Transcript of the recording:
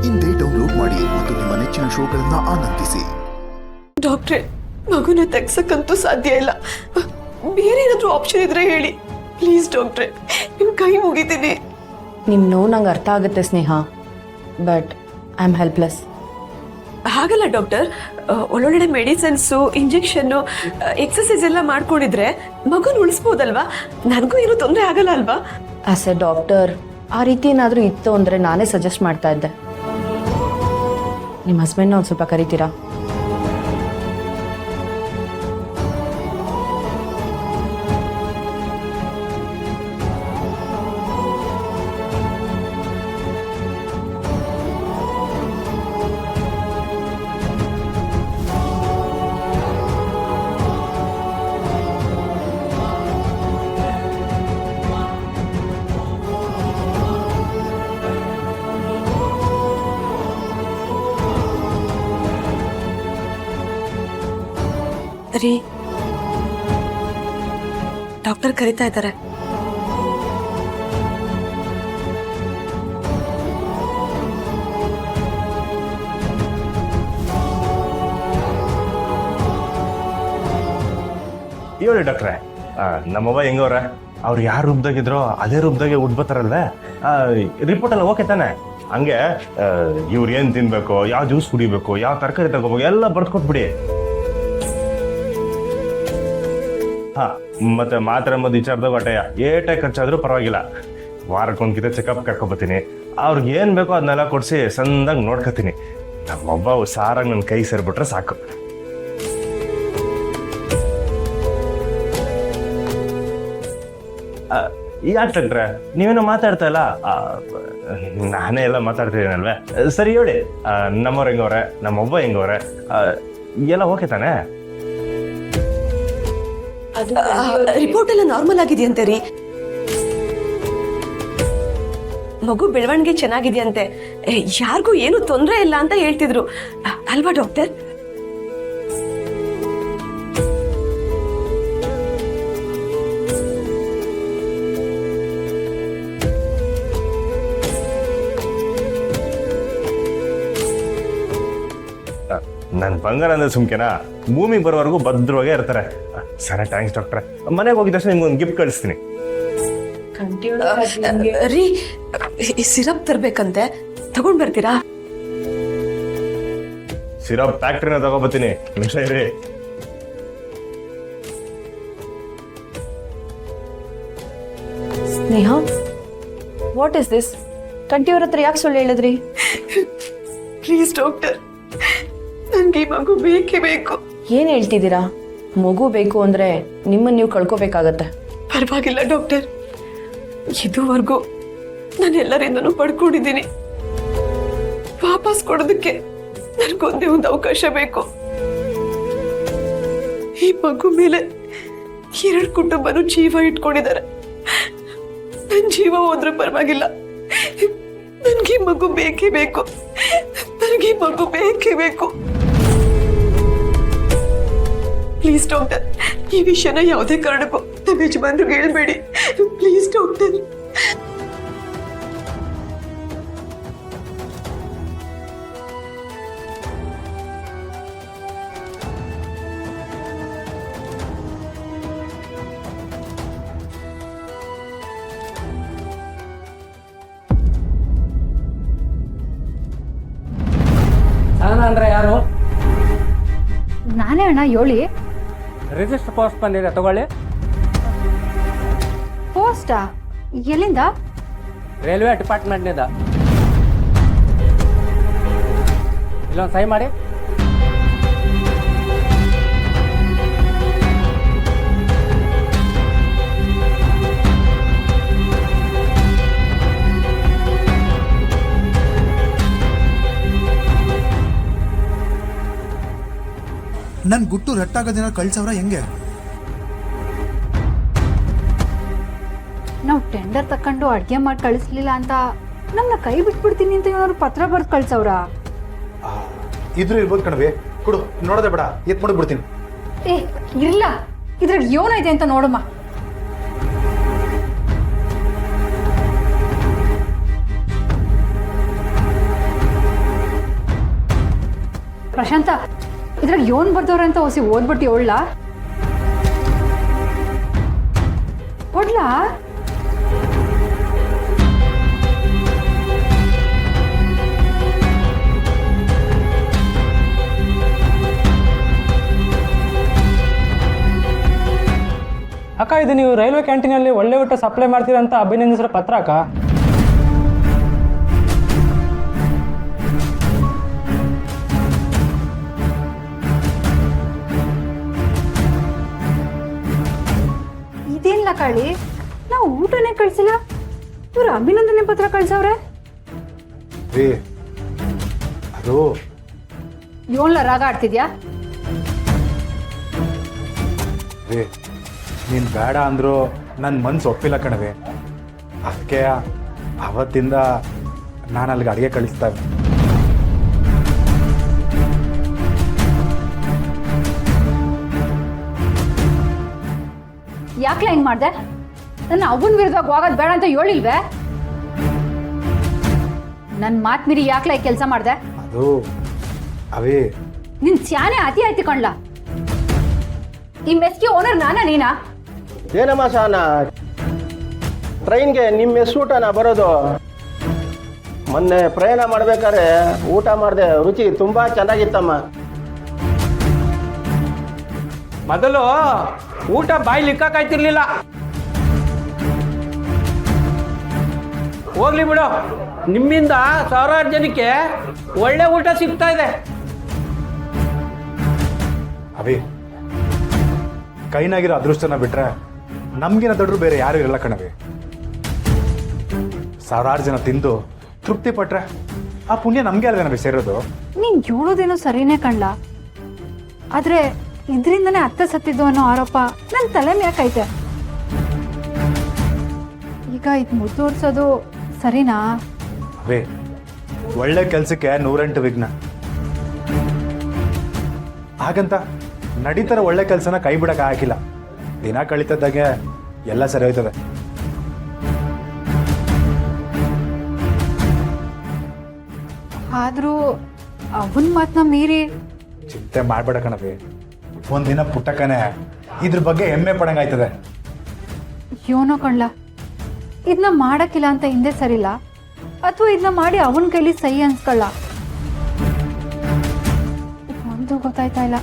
ಇಂದೇ ಡೌನ್ಲೋಡ್ ಮಾಡಿ ಮತ್ತು ನಿಮ್ಮ ನೆಚ್ಚಿನ ಶೋಗಳನ್ನ ಆನಂದಿಸಿ. ಡಾಕ್ಟ್ರೆ, ಮಗುನ ತೆಗ್ಸಕ್ಕಂತೂ ಸಾಧ್ಯ ಇಲ್ಲ. ಬೇರೆ ಏನಾದ್ರೂ ಆಪ್ಷನ್ ಇದ್ರೆ ಹೇಳಿ ಪ್ಲೀಸ್ ಡಾಕ್ಟ್ರೆ, ನಿಮ್ ಕೈ ಮುಗಿತೀನಿ. ನಿಮ್ಮ ನೋವು ನಂಗೆ ಅರ್ಥ ಆಗುತ್ತೆ ಸ್ನೇಹ, ಬಟ್ ಐ ಆಮ್ ಹೆಲ್ಪ್ಲೆಸ್. ಹಾಗಲ್ಲ ಡಾಕ್ಟರ್, ಒಳ್ಳೊಳ್ಳೆ ಮೆಡಿಸಿನ್ಸು, ಇಂಜೆಕ್ಷನ್ನು, ಎಕ್ಸಸೈಸ್ ಎಲ್ಲ ಮಾಡ್ಕೊಂಡಿದ್ರೆ ಮಗುನ ಉಳಿಸ್ಬೋದಲ್ವಾ? ನನಗೂ ಏನೂ ತೊಂದರೆ ಆಗಲ್ಲ ಅಲ್ವಾ? ಆಸ್ ಎ ಡಾಕ್ಟರ್ ಆ ರೀತಿ ಏನಾದರೂ ಇತ್ತು ಅಂದರೆ ನಾನೇ ಸಜೆಸ್ಟ್ ಮಾಡ್ತಾ ಇದ್ದೆ. ನಿಮ್ಮ ಹಸ್ಬೆಂಡ್ನ ಒಂದು ಸ್ವಲ್ಪ ಕರಿತೀರಾ? ರೀ, ಡಾಕ್ಟರ್ ಕರಿತಾ ಇದ್ದಾರೆ. ಹೇಳಿ ಡಾಕ್ಟ್ರೆ, ನಮ್ಮವ್ವ ಹೆಂಗವ್ರೆ? ಅವ್ರು ಯಾವ ರೂಮ್ದಾಗಿದ್ರೋ ಅದೇ ರೂಮ್ದಾಗೆ ಉಡ್ಬತ್ತಾರಲ್ವೇ? ರಿಪೋರ್ಟ್ ಎಲ್ಲ ಓಕೆ ತಾನೆ? ಹಂಗೆ ಇವ್ರು ಏನು ತಿನ್ಬೇಕು, ಯಾವ ಜ್ಯೂಸ್ ಕುಡಿಬೇಕು, ಯಾವ ತರಕಾರಿ ತಗೋಬೇಕು ಎಲ್ಲ ಬರ್ದ್ಕೊಟ್ಬಿಡಿ. ಹಾ, ಮತ್ತೆ ಮಾತ್ರೆ ಮದ್ದು ವಿಚಾರದಾಗ ಹೊಟ್ಟೆಯ ಏಟೆ ಖರ್ಚಾದ್ರೂ ಪರವಾಗಿಲ್ಲ. ವಾರಕ್ಕೊಂದ್ಕಿತ ಚೆಕಪ್ ಕರ್ಕೊಬತ್ತೀನಿ. ಅವ್ರಿಗೆ ಏನು ಬೇಕೋ ಅದನ್ನೆಲ್ಲ ಕೊಡಿಸಿ ಸಂದಾಗ ನೋಡ್ಕೊತೀನಿ. ನಮ್ಮೊಬ್ಬ ಹುಷಾರಾಗಿ ನನ್ನ ಕೈ ಸೇರಿಬಿಟ್ರೆ ಸಾಕು. ಯಾಕೆ ಡಾಕ್ಟ್ರೆ, ನೀವೇನೋ ಮಾತಾಡ್ತಾ ಇಲ್ಲ? ನಾನೇ ಎಲ್ಲ ಮಾತಾಡ್ತಿದ್ದೀನಲ್ವೇ? ಸರಿ ಹೇಳಿ, ನಮ್ಮವ್ರು ಹೆಂಗವ್ರೆ, ನಮ್ಮೊಬ್ಬ ಹೆಂಗವ್ರೆ, ಎಲ್ಲ ಓಕೆ ತಾನೆ? ರಿಪೋರ್ಟ್ ಎಲ್ಲ ನಾರ್ಮಲ್ ಆಗಿದೆಯಂತೆ ರೀ. ಮಗು ಬೆಳವಣಿಗೆ ಚೆನ್ನಾಗಿದೆಯಂತೆ, ಯಾರಿಗೂ ಏನು ತೊಂದರೆ ಇಲ್ಲ ಅಂತ ಹೇಳ್ತಿದ್ರು ಅಲ್ವಾ ಡಾಕ್ಟರ್? ನನ್ನ ಬಂಗಾರ ಅಂದ್ರೆ ಸುಮ್ಕೆನಾ? ಭೂಮಿಗೆ ಬರೋವರೆಗೂ ಭದ್ರವಾಗೇ ಇರ್ತಾರೆ. ಸರಿ, ಥ್ಯಾಂಕ್ಸ್ ಡಾಕ್ಟ್ರೆ. ಮನೆಗೆ ಹೋಗಿದ ತಕ್ಷಣ ನಿಮ್ಗೆ ಒಂದು ಗಿಫ್ಟ್ ಕಳಿಸ್ತೀನಿ. ರೀ, ಸಿರಪ್ ತರ್ಬೇಕಂತೆ, ತಗೊಂಡ್ ಬರ್ತೀರಾ? ಸಿರಪ್ ಫ್ಯಾಕ್ಟ್ರಿನ ತಗೋಬತ್ತೀನಿ, ನಿಮಿಷ ಇರಿ. ಸ್ನೇಹ, ವಾಟ್ ಇಸ್ ದಿಸ್? ಕಂಟಿಯವ್ರ ಹತ್ರ ಯಾಕೆ ಸುಳ್ಳು ಹೇಳಿದ್ರಿ? ಪ್ಲೀಸ್ ಡಾಕ್ಟರ್, ನನ್ಗೆ ಈ ಮಗು ಬೇಕೇ ಬೇಕು. ಏನು ಹೇಳ್ತಿದ್ದೀರಾ? ಮಗು ಬೇಕು ಅಂದರೆ ನಿಮ್ಮನ್ನು ನೀವು ಕಳ್ಕೋಬೇಕಾಗತ್ತೆ. ಪರವಾಗಿಲ್ಲ ಡಾಕ್ಟರ್, ಇದುವರೆಗೂ ನಾನು ಎಲ್ಲರಿಂದನೂ ಪಡ್ಕೊಂಡಿದ್ದೀನಿ. ವಾಪಸ್ ಕೊಡೋದಕ್ಕೆ ನನಗೊಂದೇ ಒಂದು ಅವಕಾಶ ಬೇಕು. ಈ ಮಗು ಮೇಲೆ 2 ಕುಟುಂಬನೂ ಜೀವ ಇಟ್ಕೊಂಡಿದ್ದಾರೆ. ನನ್ನ ಜೀವ ಹೋದ್ರೂ ಪರವಾಗಿಲ್ಲ, ನನ್ಗೆ ಮಗು ಬೇಕೇ ಬೇಕು. ನನಗೆ ಮಗು ಬೇಕೇ ಬೇಕು. ಪ್ಲೀಸ್ ಡಾಕ್ಟರ್, ಈ ವಿಷಯನ ಯಾವುದೇ ಕಾರಣಕ್ಕೂ ನಮ್ಮ ಯಜಮಾನ್ರಿಗೆ ಹೇಳ್ಬೇಡಿ. Please doctor. ಅಂದ್ರೆ ಯಾರು? ನಾನೇ ಅಣ್ಣ, ಯೋಳಿ. ರಿಜಿಸ್ಟರ್ ಪೋಸ್ಟ್ ಬಂದಿದೆ, ತಗೊಳ್ಳಿ. ಪೋಸ್ಟಾ? ಎಲ್ಲಿಂದ? ರೈಲ್ವೆ ಡಿಪಾರ್ಟ್ಮೆಂಟ್ನಿಂದ. ಇಲ್ಲೊಂದು ಸಹಿ ಮಾಡಿ. ನನ್ ಗುಟ್ಟು ರಟ್ಟಾಗೋದಿನ ಕಳ್ಸವ್ರ ಹೆಂಗೆ? ನಾವು ಟೆಂಡರ್ ತಕೊಂಡು ಅಡ್ಗೆ ಮಾಡಿ ಕಳಿಸ್ಲಿಲ್ಲ ಅಂತ ನಮ್ಮನ್ನ ಕೈ ಬಿಟ್ಬಿಡ್ತೀನಿ ಅಂತ ಏನಾದ್ರು ಪತ್ರ ಬರ್ದು ಕಳ್ಸವ್ರ? ಇದ್ರು ಇರ್ಬೋದು ಕಣವೆ, ಕೊಡು, ನೋಡದೆ ಬೇಡ, ಎತ್ ಮಾಡಿಬಿಡ್ತೀನಿ. ಏ ಇಲ್ಲ, ಇದ್ರಾಗ ಏನೈತೆ ಅಂತ ನೋಡಮ್ಮ. ಪ್ರಶಾಂತ ಇದ್ರಾಗ ಯೋನ್ ಬರ್ದವ್ರೆ ಅಂತ ಹೊಸಿ ಓದ್ಬಿಟ್ಟು ಒಳ್ಳ ಕೊಡ್ಲಾ ಅಕ್ಕ ಇದು ನೀವು ರೈಲ್ವೆ ಕ್ಯಾಂಟೀನಲ್ಲಿ ಒಳ್ಳೆ ಊಟ ಸಪ್ಲೈ ಮಾಡ್ತೀರಾ ಅಂತ ಅಭಿನಂದಿಸಿರೋ ಪತ್ರ ಅಕ್ಕ. ಇದೇನಿಲ್ಲ ಕಾಳಿ, ನಾವು ಊಟನೇ ಕಳ್ಸಿಲ್ಲ, ಇವ್ರು ಅಭಿನಂದನೆ ಪತ್ರ ಕಳ್ಸವ್ರೆ. ರೀ ಅದು ಯೋನ್ಲ ರಾಗ ಆಡ್ತಿದ್ಯಾ? ರೀ ನೀನು ಬೇಡ ಅಂದರೂ ನನ್ನ ಮನ್ಸು ಒಪ್ಪಿಲ್ಲ ಕಣವೆ. ಅದಕ್ಕೆ ಅವತ್ತಿಂದ ನಾನು ಅಲ್ಲಿಗೆ ಅಡುಗೆ ಕಳಿಸ್ತಾ ಇದ್ದೆ. ಯಾಕ್ಲ ಹಿಂಗ್ ಮಾಡ್ದೆ? ನನ್ನ ಅವನ ವಿರುದ್ಧವಾಗಿ ಹೋಗೋದು ಬೇಡ ಅಂತ ಹೇಳಿಲ್ವೇ? ನನ್ನ ಮಾತು ಮೀರಿ ಯಾಕ್ಲ ಈ ಕೆಲಸ ಮಾಡ್ದೆ? ಅದು ಅವೇ ನಿನ್ ಚಾನೆ ಅತಿ ಆಯ್ತು ಕಣ್ಲ. ಈ ಮೆಸ್ಗೆ ಓನರ್ ನಾನಾ ನೀನಾ? ಏನಮ್ಮ ಸಾನ ಟ್ರೈನ್ಗೆ ನಿಮ್ಮ ಊಟನ ಬರೋದು? ಮೊನ್ನೆ ಪ್ರಯಾಣ ಮಾಡ್ಬೇಕಾದ್ರೆ ಊಟ ಮಾಡಿದೆ, ರುಚಿ ತುಂಬಾ ಚೆನ್ನಾಗಿತ್ತಮ್ಮ. ಮೊದಲು ಊಟ ಬಾಯಿ ಲಿಕ್ಕಾಯ್ತಿರ್ಲಿಲ್ಲ. ಹೋಗ್ಲಿ ಬಿಡು, ನಿಮ್ಮಿಂದ ಸಾವಿರಾರು ಜನಕ್ಕೆ ಒಳ್ಳೆ ಊಟ ಸಿಗ್ತಾ ಇದೆ. ಅವೇ ಕೈನಾಗಿರೋ ಅದೃಷ್ಟನ ಬಿಟ್ರೆ ನಮ್ಗಿನ ದೊಡ್ಡರು ಬೇರೆ ಯಾರು ಇರಲ್ಲ ಕಣವೆ. ಸಾವಿರಾರು ಜನ ತಿಂದು ತೃಪ್ತಿ ಪಟ್ರೆ ಆ ಪುಣ್ಯ ನಮ್ಗೆ ಅಲ್ವೇನವೇ ಸೇರೋದು. ನೀನ್ ಹೇಳೋದೇನೋ ಸರಿನೇ ಕಣ್ಲ, ಆದ್ರೆ ಇದರಿಂದನೇ ಅತ್ತೆ ಸತ್ತಿದ್ದು ಅನ್ನೋ ಆರೋಪ ನನ್ನ ತಲೆ ಮ್ಯಾಕೈತೆ. ಈಗ ಇದು ಮುದ್ದೋಡ್ಸೋದು ಸರಿನಾ? ಅವೇ ಒಳ್ಳೆ ಕೆಲಸಕ್ಕೆ 108 ವಿಘ್ನ. ಹಾಗಂತ ನಡೀತಾರ ಒಳ್ಳೆ ಕೆಲಸನ ಕೈ ಬಿಡಕ್ಕೆ ಹಾಕಿಲ್ಲ. ದಿನ ಕಳೀತದ್ದಾಗೆ ಎಲ್ಲ ಸರಿ ಹೋಯ್ತದೆ. ಆದ್ರೂ ಅವನ್ ಮಾತನ್ನ ಮೀರಿ ಚಿಂತೆ ಮಾಡ್ಬೇಡ ಕಣವೆ. ಒಂದಿನ ಪುಟ್ಟಕ್ಕನೆ ಇದ್ರ ಬಗ್ಗೆ ಹೆಮ್ಮೆ ಪಡಂಗಾಯ್ತದೆ. ಯೋನೋ ಕಣ್ಲ, ಇದನ್ನ ಮಾಡಕ್ಕಿಲ್ಲ ಅಂತ ಹಿಂದೆ ಸರಿಲ್ಲ, ಅಥವಾ ಇದನ್ನ ಮಾಡಿ ಅವನ ಕೈಲಿ ಸಹಿ ಅನ್ಸ್ಕೊಳ್ಳ, ಒಂದು ಗೊತ್ತಾಯ್ತಾ ಇಲ್ಲ.